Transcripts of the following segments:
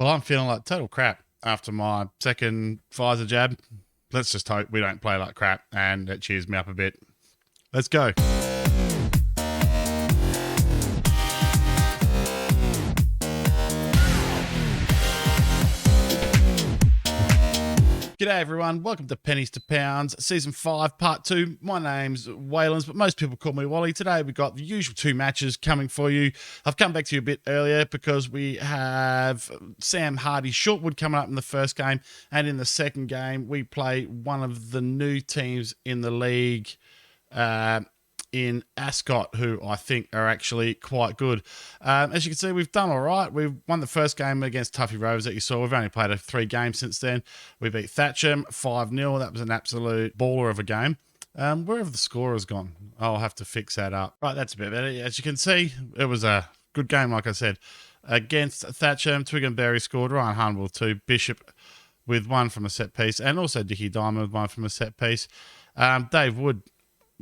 Well, I'm feeling like total crap after my second Pfizer jab. Let's just hope we don't play like crap and it cheers me up a bit. Let's go. G'day everyone, welcome to Pennies to Pounds, Season 5, Part 2. My name's Waylands, but most people call me Wally. Today we've got the usual two matches coming for you. I've come back to you a bit earlier because we have Sam Hardy's Shortwood coming up in the first game, and in the second game we play one of the new teams in the league, in Ascot, who I think are actually quite good. As you can see, we've done all right. We've won the first game against Tuffy Rovers that you saw. We've only played 3 games since then. We beat Thatcham 5-0. That was an absolute baller of a game. Wherever the score has gone, I'll have to fix that up. Right, that's a bit better. As you can see, it was a good game, like I said. Against Thatcham, Twiggenberry scored, Ryan Harnwell 2, Bishop with 1 from a set piece, and also Dickie Diamond with 1 from a set piece. Dave Wood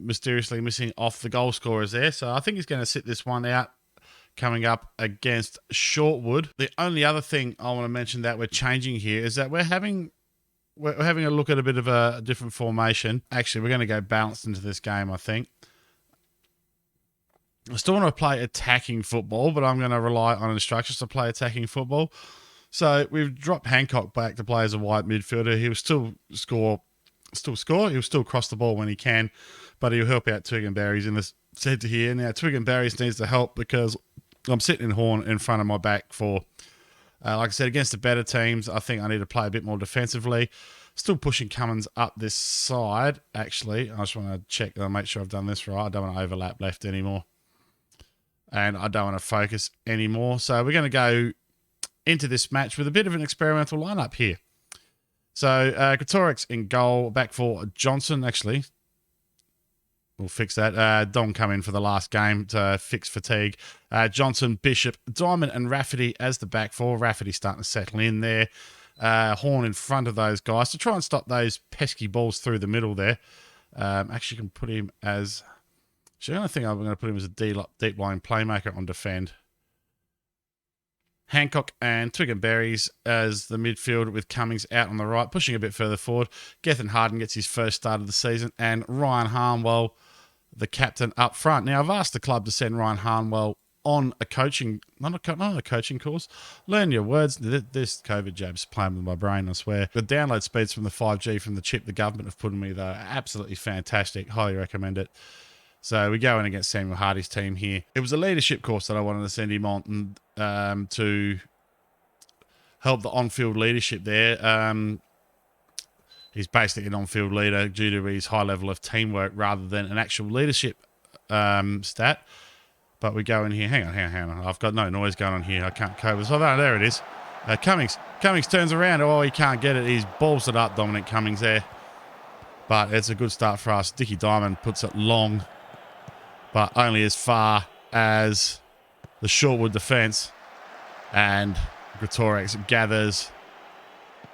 mysteriously missing off the goal scorers there, so I think he's going to sit this one out coming up against Shortwood. The only other thing I want to mention that we're changing here is that we're having a look at a bit of a different formation. Actually, we're going to go balanced into this game, I think. I still want to play attacking football, but I'm going to rely on instructions to play attacking football. So we've dropped Hancock back to play as a wide midfielder. He will still score. He'll still cross the ball when he can, but he'll help out Twiggenberries in the centre here. Now, Twiggenberries needs the help because I'm sitting in Horn in front of my back for, like I said, against the better teams. I think I need to play a bit more defensively. Still pushing Cummins up this side, actually. I just want to check that I make sure I've done this right. I don't want to overlap left anymore. And I don't want to focus anymore. So we're going to go into this match with a bit of an experimental lineup here. So, Gretorix in goal, back for Johnson, actually. We'll fix that. Don come in for the last game to fix fatigue. Johnson, Bishop, Diamond and Rafferty as the back four. Rafferty starting to settle in there. Horn in front of those guys to try and stop those pesky balls through the middle there. Actually, can put him as... Actually, the only thing I'm going to put him as a deep line playmaker on defend. Hancock and Twiggenberries as the midfield with Cummings out on the right, pushing a bit further forward. Gethin Harden gets his first start of the season, and Ryan Harnwell, the captain, up front. Now, I've asked the club to send Ryan Harnwell on a coaching, not a coaching course. Learn your words. This COVID jab's playing with my brain, I swear. The download speeds from the 5G from the chip the government have put in me, though, absolutely fantastic. Highly recommend it. So we go in against Samuel Hardy's team here. It was a leadership course that I wanted to send him on to help the on-field leadership there. He's basically an on-field leader due to his high level of teamwork rather than an actual leadership stat. But we go in here. Hang on. I've got no noise going on here. I can't cope with this. Oh, there it is. Cummings turns around. Oh, he can't get it. He's balls it up, Dominic Cummings there. But it's a good start for us. Dickie Diamond puts it long, but only as far as the Shortwood defence, and Gretorix gathers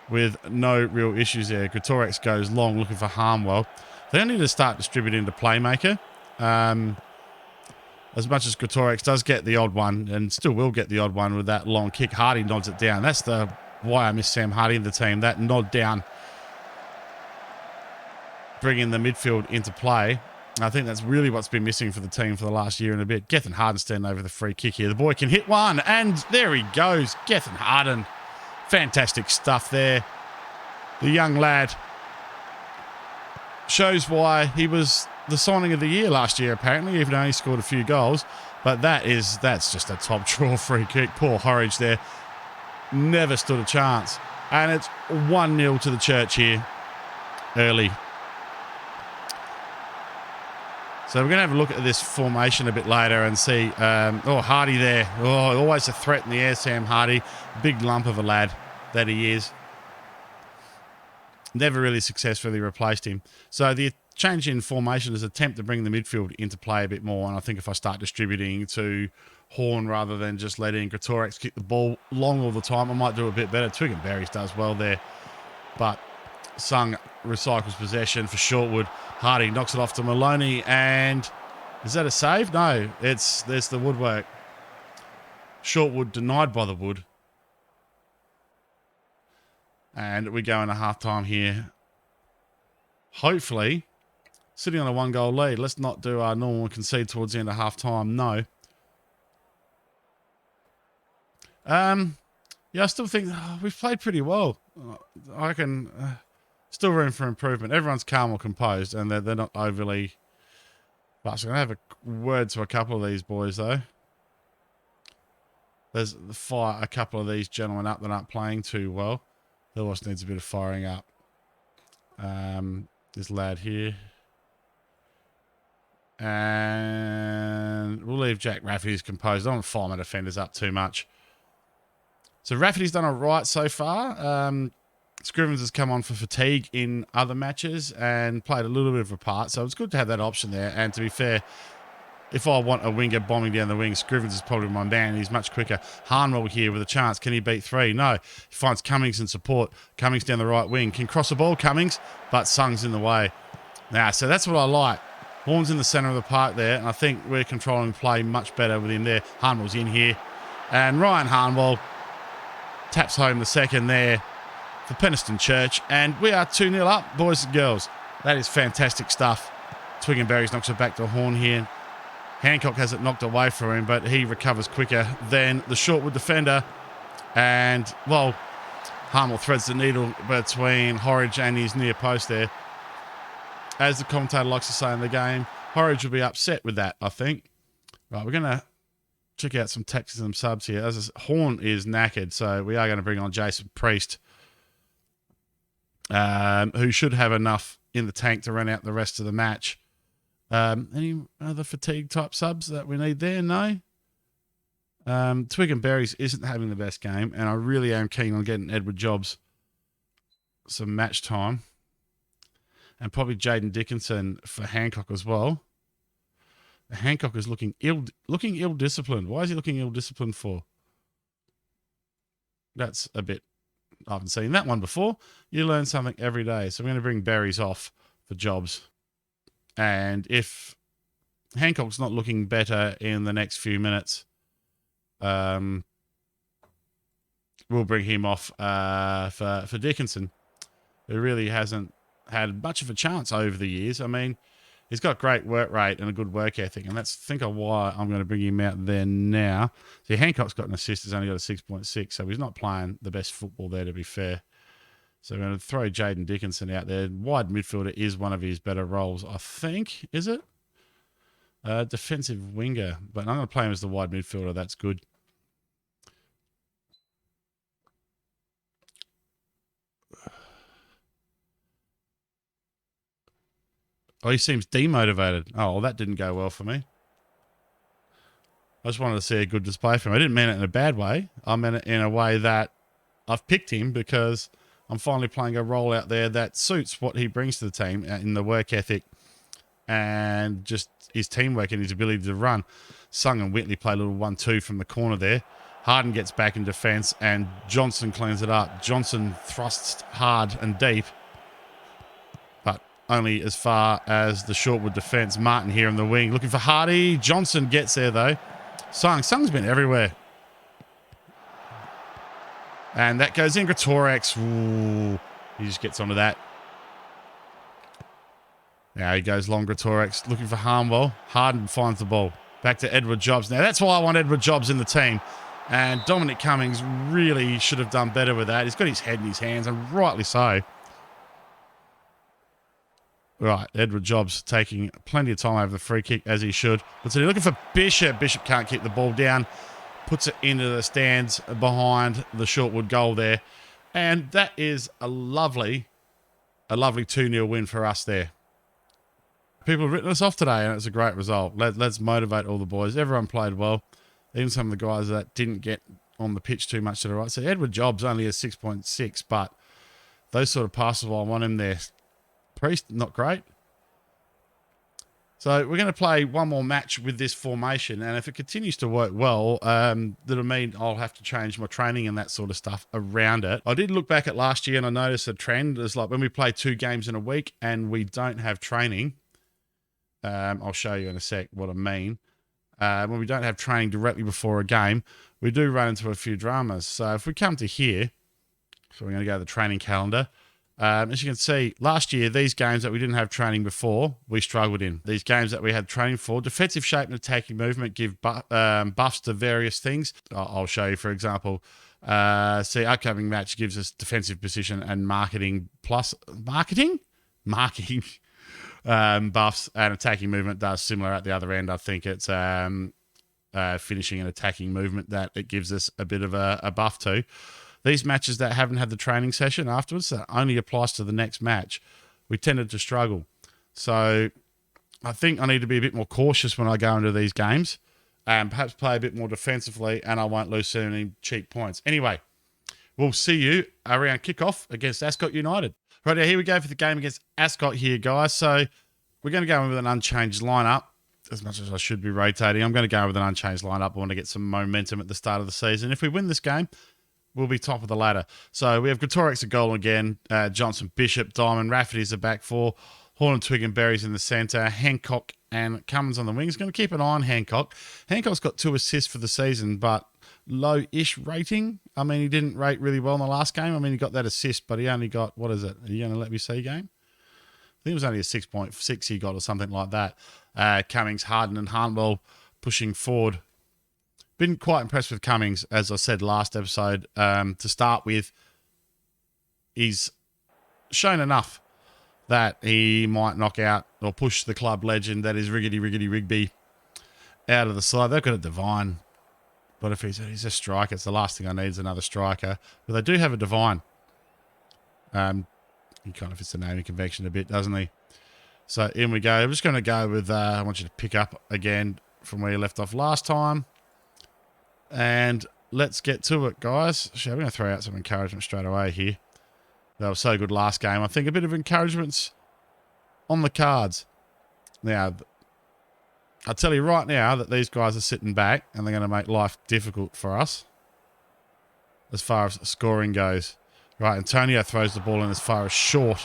with no real issues there. Gretorix goes long looking for Harnwell. They need to start distributing to playmaker. As much as Gretorix does get the odd one, and still will get the odd one with that long kick, Hardy nods it down. That's why I miss Sam Hardy in the team. That nod down, bringing the midfield into play. I think that's really what's been missing for the team for the last year and a bit. Gethin Harden standing over the free kick here. The boy can hit one, and there he goes. Gethin Harden. Fantastic stuff there. The young lad shows why he was the signing of the year last year, apparently, even though he scored a few goals. But that's just a top draw free kick. Poor Horridge there. Never stood a chance. And it's 1-0 to the Church here early. So we're going to have a look at this formation a bit later and see. Hardy there. Oh, always a threat in the air, Sam Hardy. Big lump of a lad that he is. Never really successfully replaced him. So the change in formation is an attempt to bring the midfield into play a bit more. And I think if I start distributing to Horn rather than just letting Gretorix kick the ball long all the time, I might do a bit better. Twiggenberries does well there. But Sung recycles possession for Shortwood. Hardy knocks it off to Maloney, and is that a save? No, there's the woodwork. Shortwood denied by the wood. And we go into halftime here. Hopefully, sitting on a 1-goal lead. Let's not do our normal concede towards the end of halftime. No. Yeah, I still think we've played pretty well. I reckon still room for improvement. Everyone's calm or composed, and they're not overly. But I'm going to have a word to a couple of these boys, though. There's a couple of these gentlemen up that aren't playing too well. There also needs a bit of firing up. This lad here. And we'll leave Jack Rafferty's composed. I don't want to fire my defenders up too much. So Rafferty's done all right so far. Scrivens has come on for fatigue in other matches and played a little bit of a part. So it's good to have that option there. And to be fair, if I want a winger bombing down the wing, Scrivens is probably my man. He's much quicker. Harnwell here with a chance. Can he beat 3? No. He finds Cummings in support. Cummings down the right wing. Can cross the ball, Cummings, but Sung's in the way. Now, so that's what I like. Horn's in the centre of the park there, and I think we're controlling play much better with him there. Harnwell's in here. And Ryan Harnwell taps home the second there for Penistone Church. And we are 2-0 up, boys and girls. That is fantastic stuff. Twig and Berries knocks it back to Horn here. Hancock has it knocked away from him, but he recovers quicker than the Shortwood defender. And, well, Harnwell threads the needle between Horridge and his near post there. As the commentator likes to say in the game, Horridge will be upset with that, I think. Right, we're going to check out some texts and some subs here. As Horn is knackered, so we are going to bring on Jason Priest, who should have enough in the tank to run out the rest of the match. Any other fatigue type subs that we need there? No. Twig and Berries isn't having the best game, and I really am keen on getting Edward Jobs some match time. And probably Jaden Dickinson for Hancock as well. Hancock is looking ill-disciplined. Why is he looking ill-disciplined for? That's a bit... I haven't seen that one before. You learn something every day. So I'm going to bring Berries off for Jobs. And if Hancock's not looking better in the next few minutes, we'll bring him off for Dickinson, who really hasn't had much of a chance over the years. I mean, he's got great work rate and a good work ethic, and that's why I'm going to bring him out there now. See, Hancock's got an assist. He's only got a 6.6, so he's not playing the best football there, to be fair. So we're going to throw Jaden Dickinson out there. Wide midfielder is one of his better roles, I think. Is it? Defensive winger. But I'm going to play him as the wide midfielder. That's good. Oh, he seems demotivated. Oh, well, that didn't go well for me. I just wanted to see a good display from him. I didn't mean it in a bad way. I meant it in a way that I've picked him because I'm finally playing a role out there that suits what he brings to the team in the work ethic and just his teamwork and his ability to run. Sung and Whitley play a little 1-2 from the corner there. Harden gets back in defence and Johnson cleans it up. Johnson thrusts hard and deep, but only as far as the Shortwood defence. Martin here in the wing looking for Hardy. Johnson gets there though. Sung's been everywhere. And that goes in. Greatorex. Ooh, he just gets onto that. Now he goes long. Greatorex looking for Harnwell. Harden finds the ball. Back to Edward Jobs. Now that's why I want Edward Jobs in the team. And Dominic Cummings really should have done better with that. He's got his head in his hands, and rightly so. Right, Edward Jobs taking plenty of time over the free kick, as he should. But looking for Bishop. Bishop can't keep the ball down. Puts it into the stands behind the Shortwood goal there. And that is a lovely 2-0 win for us there. People have written us off today, and it's a great result. Let's motivate all the boys. Everyone played well. Even some of the guys that didn't get on the pitch too much to the right. So Edward Jobs only has 6.6, but those sort of passes, I want him there. Priest, not great. So we're going to play one more match with this formation, and if it continues to work well, that'll mean I'll have to change my training and that sort of stuff around it. I did look back at last year, and I noticed a trend. It's like when we play 2 games in a week and we don't have training, I'll show you in a sec what I mean. When we don't have training directly before a game, we do run into a few dramas. So if we come to here, So we're going to go to the training calendar. As you can see, last year, these games that we didn't have training before, we struggled in. These games that we had training for, defensive shape and attacking movement give buffs to various things. I'll show you, for example, see, upcoming match gives us defensive position and marking buffs, and attacking movement does similar at the other end. I think it's finishing and attacking movement that it gives us a bit of a buff to. These matches that haven't had the training session afterwards, that only applies to the next match, we tended to struggle. So I think I need to be a bit more cautious when I go into these games and perhaps play a bit more defensively, and I won't lose so many cheap points. Anyway, we'll see you around kickoff against Ascot United. Right, here we go for the game against Ascot here, guys. So we're going to go in with an unchanged lineup. As much as I should be rotating, I'm going to go with an unchanged lineup. I want to get some momentum at the start of the season. If we win this game, we'll be top of the ladder. So we have Gretorix a goal again, Johnson, Bishop, Diamond, Rafferty's a back four, Horn, Twig and Berries in the centre, Hancock and Cummins on the wings. Going to keep an eye on Hancock. Hancock's got 2 assists for the season, but low-ish rating. I mean, he didn't rate really well in the last game. I mean, he got that assist, but he only got, what is it? Are you going to let me see game? I think it was only a 6.6 he got or something like that. Cummings, Harden and Harnwell pushing forward. Been quite impressed with Cummings, as I said last episode. To start with, he's shown enough that he might knock out or push the club legend that is Riggedy Rigby out of the side. They've got a Divine, but if he's a striker, it's the last thing I need is another striker. But they do have a Divine. He kind of fits the naming convention a bit, doesn't he? So in we go. I'm just going to go with, I want you to pick up again from where you left off last time. And let's get to it, guys. We're going to throw out some encouragement straight away here. That was so good last game. I think a bit of encouragement's on the cards. Now, I'll tell you right now that these guys are sitting back and they're going to make life difficult for us as far as scoring goes. Right, Antonio throws the ball in as far as short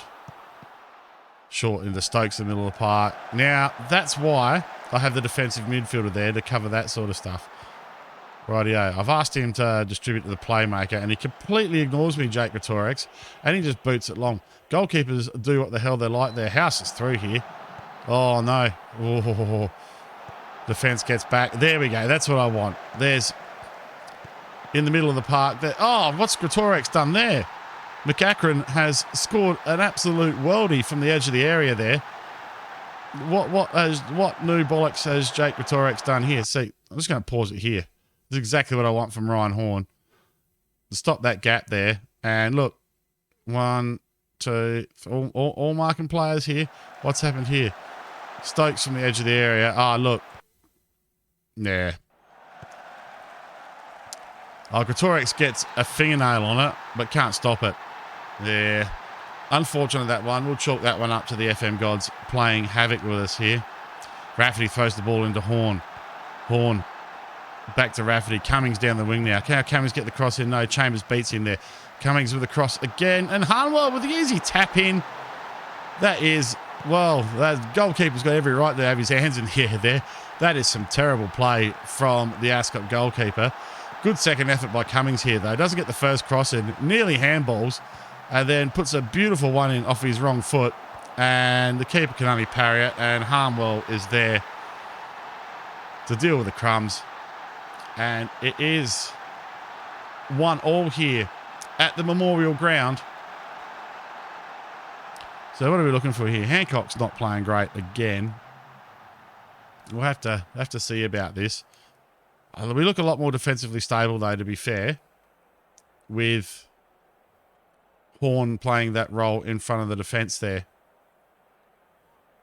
into Stokes in the middle of the park. Now, that's why I have the defensive midfielder there to cover that sort of stuff. Rightio. I've asked him to distribute to the playmaker, and he completely ignores me, Jake Gretorix, and he just boots it long. Goalkeepers do what the hell they like. Their house is through here. Oh, no. Oh. Defence gets back. There we go. That's what I want. There's, in the middle of the park. Oh, what's Gretorix done there? McAkron has scored an absolute worldie from the edge of the area there. What new bollocks has Jake Gretorix done here? See, I'm just going to pause it here. This is exactly what I want from Ryan Horn. To stop that gap there. And look, 1, 2, all marking players here. What's happened here? Stokes from the edge of the area. Ah, look. Yeah. Oh, Gretorix gets a fingernail on it, but can't stop it. Yeah. Unfortunate that one. We'll chalk that one up to the FM gods playing havoc with us here. Rafferty throws the ball into Horn. Horn back to Rafferty. Cummings down the wing now. Can Cummings get the cross in? No, Chambers beats him there. Cummings with the cross again. And Harnwell with the easy tap in. That is, well, that goalkeeper's got every right to have his hands in the air there. That is some terrible play from the Ascot goalkeeper. Good second effort by Cummings here, though. Doesn't get the first cross in. Nearly handballs. And then puts a beautiful one in off his wrong foot. And the keeper can only parry it. And Harnwell is there to deal with the crumbs. And it is 1-1 here at the Memorial Ground. So what are we looking for here? Hancock's not playing great again. We'll have to see about this. We look a lot more defensively stable, though, to be fair, with Horn playing that role in front of the defence there.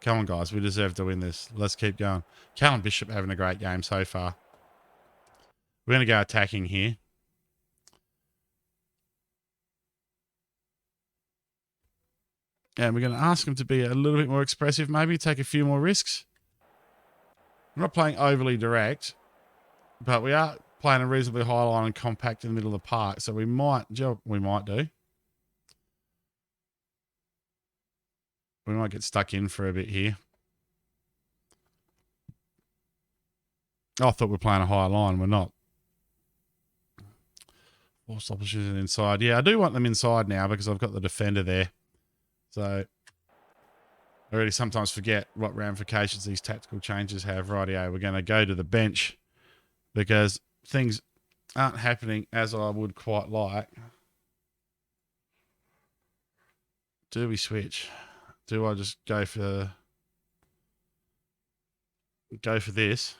Come on, guys. We deserve to win this. Let's keep going. Callum Bishop having a great game so far. We're going to go attacking here. And we're going to ask him to be a little bit more expressive, maybe take a few more risks. We're not playing overly direct, but we are playing a reasonably high line and compact in the middle of the park. So we might do. We might get stuck in for a bit here. Oh, I thought we were playing a high line. We're not. Forced opposition inside. Yeah, I do want them inside now because I've got the defender there. So I really sometimes forget what ramifications these tactical changes have. Rightio, we're going to go to the bench because things aren't happening as I would quite like. Do we switch? Do I just go for this?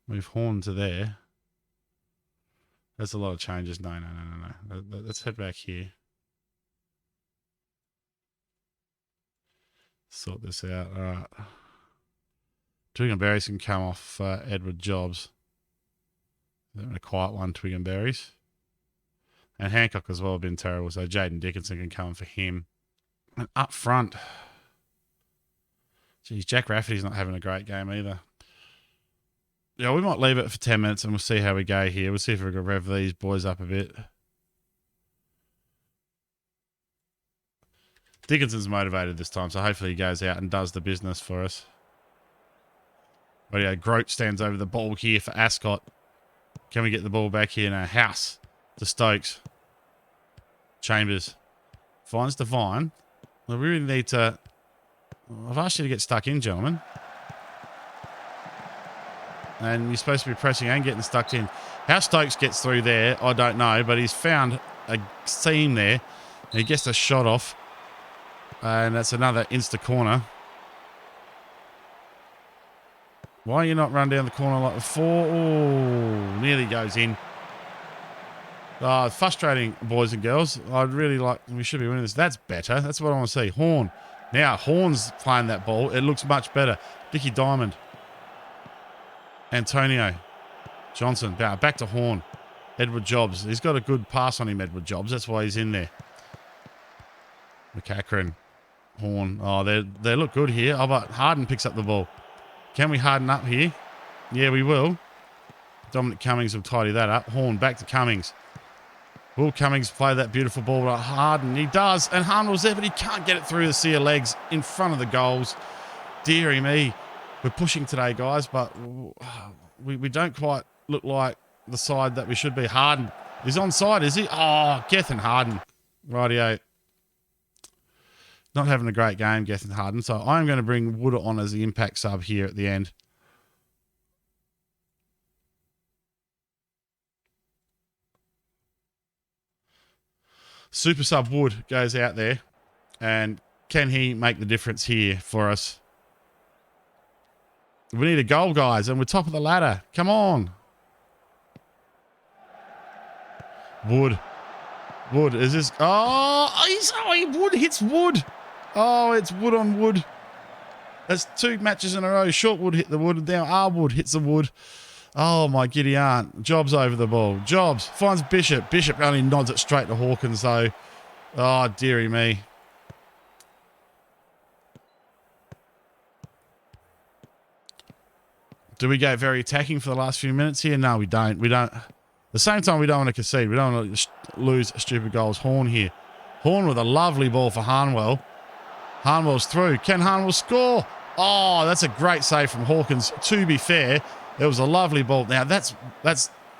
Move Horn to there. That's a lot of changes. No. Let's head back here. Sort this out. All right. Twig and Berries can come off Edward Jobs. A quiet one, Twig and Berries. And Hancock as well have been terrible, so Jaden Dickinson can come for him. And up front, geez, Jack Rafferty's not having a great game either. Yeah, we might leave it for 10 minutes and we'll see how we go here. We'll see if we can rev these boys up a bit. Dickinson's motivated this time, so hopefully he goes out and does the business for us. But yeah, Grote stands over the ball here for Ascot. Can we get the ball back here? No, House to Stokes. Chambers finds Devine. Well, we really need to... I've asked you to get stuck in, gentlemen. And you're supposed to be pressing and getting stuck in. How Stokes gets through there, I don't know, but he's found a seam there. And he gets a shot off. And that's another insta corner. Why are you not run down the corner like before? Oh, nearly goes in. Oh, frustrating, boys and girls. I'd really like... We should be winning this. That's better. That's what I want to see. Horn. Now, Horn's playing that ball. It looks much better. Dickie Diamond. Antonio. Johnson. Back to Horn. Edward Jobs. He's got a good pass on him, Edward Jobs. That's why he's in there. McCachran. Horn. Oh, they look good here. Oh, but Harden picks up the ball. Can we harden up here? Yeah, we will. Dominic Cummings will tidy that up. Horn back to Cummings. Will Cummings play that beautiful ball to Harden? He does. And Harden there, but he can't get it through the sea of legs in front of the goals. Deary me. We're pushing today, guys, but we don't quite look like the side that we should be. Harden is onside, is he? Oh, Gethin Harden. Rightio. Not having a great game, Gethin Harden. So I'm going to bring Wood on as the impact sub here at the end. Super sub Wood goes out there. And can he make the difference here for us? We need a goal, guys, and we're top of the ladder. Come on. Wood. Wood, is this... Oh, Wood hits Wood. Oh, it's Wood on Wood. That's 2 matches in a row. Shortwood hit the Wood, and now Arwood hits the Wood. Oh, my giddy aunt. Jobs over the ball. Jobs finds Bishop. Bishop only nods it straight to Hawkins, though. Oh, dearie me. Do we go very attacking for the last few minutes here? No, we don't. We don't. At the same time, we don't want to concede. We don't want to lose stupid goals. Horn here. Horn with a lovely ball for Harnwell. Harnwell's through. Can Harnwell score? Oh, that's a great save from Hawkins. To be fair, it was a lovely ball. Now, that's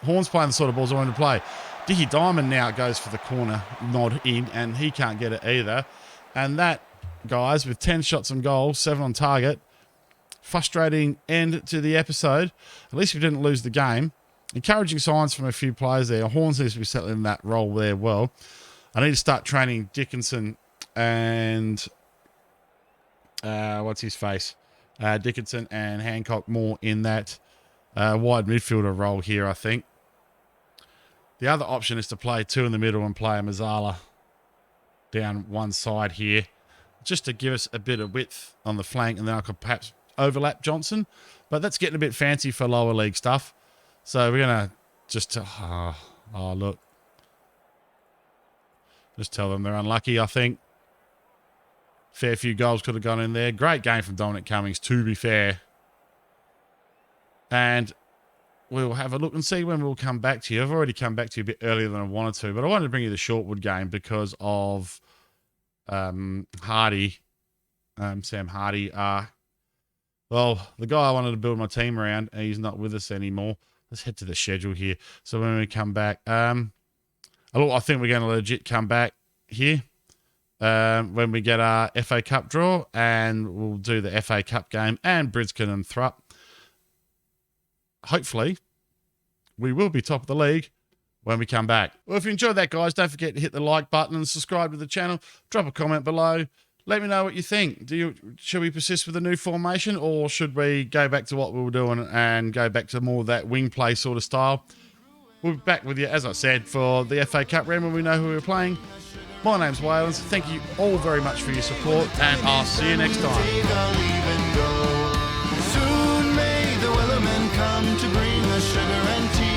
Horn's playing the sort of balls I want to play. Dickie Diamond now goes for the corner nod in, and he can't get it either. And that, guys, with 10 shots on goal, 7 on target, frustrating end to the episode. At least we didn't lose the game. Encouraging signs from a few players there. Horn seems to be settling in that role there well. I need to start training Dickinson and what's his face? Dickinson and Hancock more in that wide midfielder role here, I think. The other option is to play 2 in the middle and play a Mazzala down one side here, just to give us a bit of width on the flank, and then I could perhaps overlap Johnson, but that's getting a bit fancy for lower league stuff. So we're going to just... look. Just tell them they're unlucky, I think. Fair few goals could have gone in there. Great game from Dominic Cummings, to be fair. And we'll have a look and see when we'll come back to you. I've already come back to you a bit earlier than I wanted to, but I wanted to bring you the Shortwood game because of Hardy, Sam Hardy. Well, the guy I wanted to build my team around, he's not with us anymore. let's head to the schedule here. So when we come back, I think we're going to legit come back here when we get our FA Cup draw, and we'll do the FA Cup game and Brisbane and Thrupp. Hopefully, we will be top of the league when we come back. Well, if you enjoyed that, guys, don't forget to hit the like button and subscribe to the channel. Drop a comment below. Let me know what you think. Should we persist with the new formation, or should we go back to what we were doing and go back to more of that wing play sort of style? We'll be back with you, as I said, for the FA Cup round when we know who we're playing. My name's Waylands. Thank you all very much for your support, and I'll see you next time. Soon may the wellermen come to bring the sugar and tea.